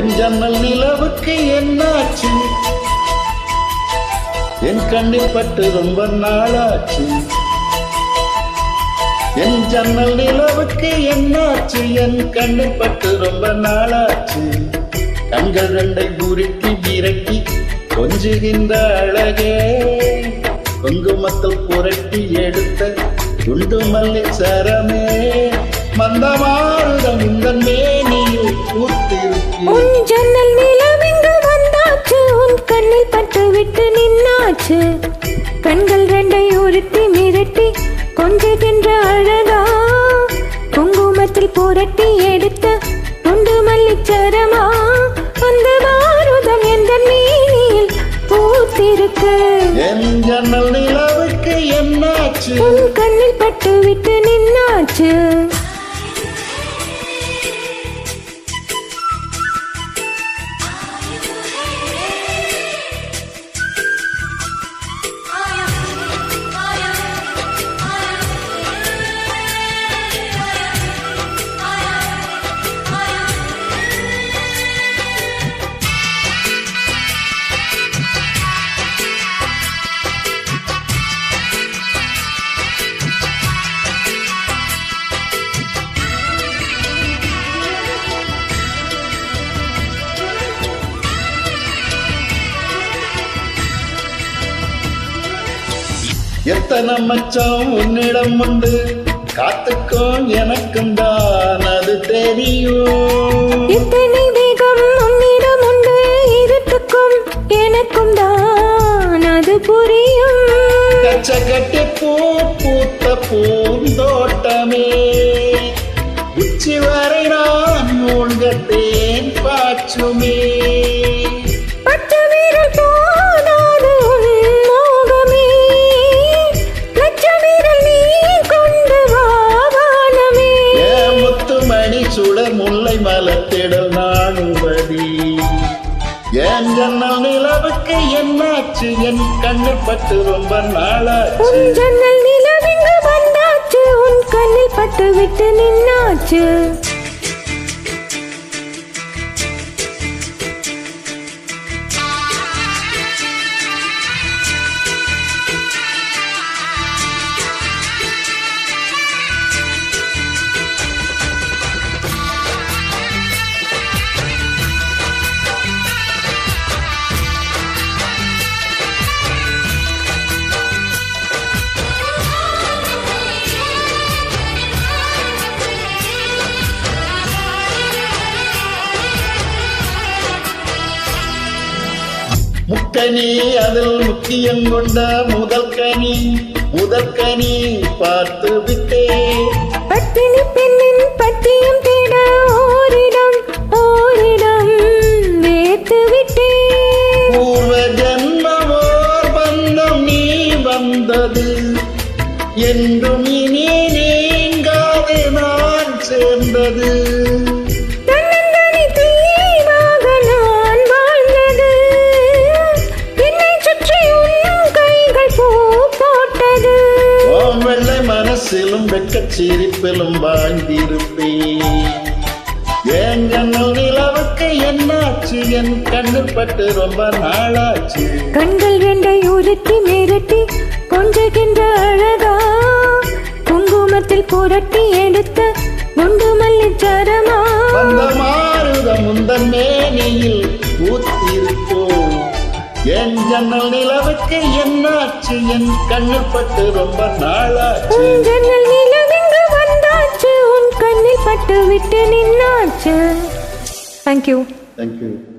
என் ஜன்னல் நிலவுக்கு என்னாச்சு? என் கண்ணில் பட்டு ரொம்ப நாளாச்சு. என் ஜன்னல் நிலவுக்கு என்னாச்சு? என் கண்ணில் பட்டு ரொம்ப நாளாச்சு. கண்கள் ரெண்டை உருட்டி விரட்டி கொஞ்சுகின்ற அழகே, குங்குமத்தில் புரட்டி எடுத்த குண்டு மல்லி சரமே, மந்தமாருடம் இந்த மேனியில் பூத்திருக்கு. உன் ஜன்னல் நிலவெங்கு வந்தாச்சு, உன் கண்ணில் பட்டு விட்டு நின்னாச்சு. கண்கள் ரெண்டை உருட்டி மிரட்டி கொஞ்சுகின்ற அழகா, குங்குமத்தில் புரட்டி எடுத்த குண்டு மல்லிச்சரமா, அந்த மாருதம் எந்த மேனியில் பூத்திருக்கு. என் ஜன்னல் நிலவுக்கு என்னாச்சு? உன் கண்ணில் பட்டு விட்டு நின்னாச்சு. எத்தனை மச்சம் உன்னிடம் உண்டு, காத்துக்கும் எனக்கும் தான் அது தெரியும். இத்தனை வேகம் உன்னிடம் உண்டு, இருட்டுக்கும் எனக்கும் தான் அது புரியும். கச்ச கட்டி பூ பூத்த பூந்தோட்டமே, உச்சி வரை நான் மூழ்கத்தேன் பாச்சுமே. முல்லை மலத்திடல் நாணுவதி. என் ஜன்னல் நிலவுக்கு என்னாச்சு? என் கண்ணில் பட்டு ரொம்ப நாளாச்சு. உன் ஜன்னல் நிலவெங்கு வந்தாச்சு, உன் கண்ணில் பட்டு விட்டு நின்னாச்சு. முக்கனி அதில் முக்கியம் கொண்ட முதல் கனி பார்த்து விட்டே. பட்டினி பெண்ணின் பட்டியம் தேட ஓரிடம் வேத்து விட்டே. பூர்வ ஜன்மவோர் பந்தம் நீ வந்தது, என்றும் இனி நீங்காது நான் சேர்ந்தது. மனசிலும் வெக்கச் சிரிப்பிலும் வாழ்ந்திருப்பேன். என் ஜன்னல் நிலவுக்கு என்னாச்சு? என் கண்ணில் பட்டு ரொம்ப நாளாச்சு. கண்கள் ரெண்டை உருட்டி மிரட்டி கொஞ்சுகின்ற அழகா, குங்குமத்தில் புரட்டி எடுத்த குண்டு மல்லிச்சரமா, அந்த மாருதம் முந்தன் மேனியில் ஊத்திருப்போ. என் ஜன்னல் நிலவுக்கு என்னாச்சு? என் கண்ணில் பட்டு ரொம்ப நாளாச்சு. உன் ஜன்னல் நிலவெங்கு வந்தாச்சு, உன் கண்ணில் பட்டு விட்டு நின்னாச்சு. Thank you. Thank you.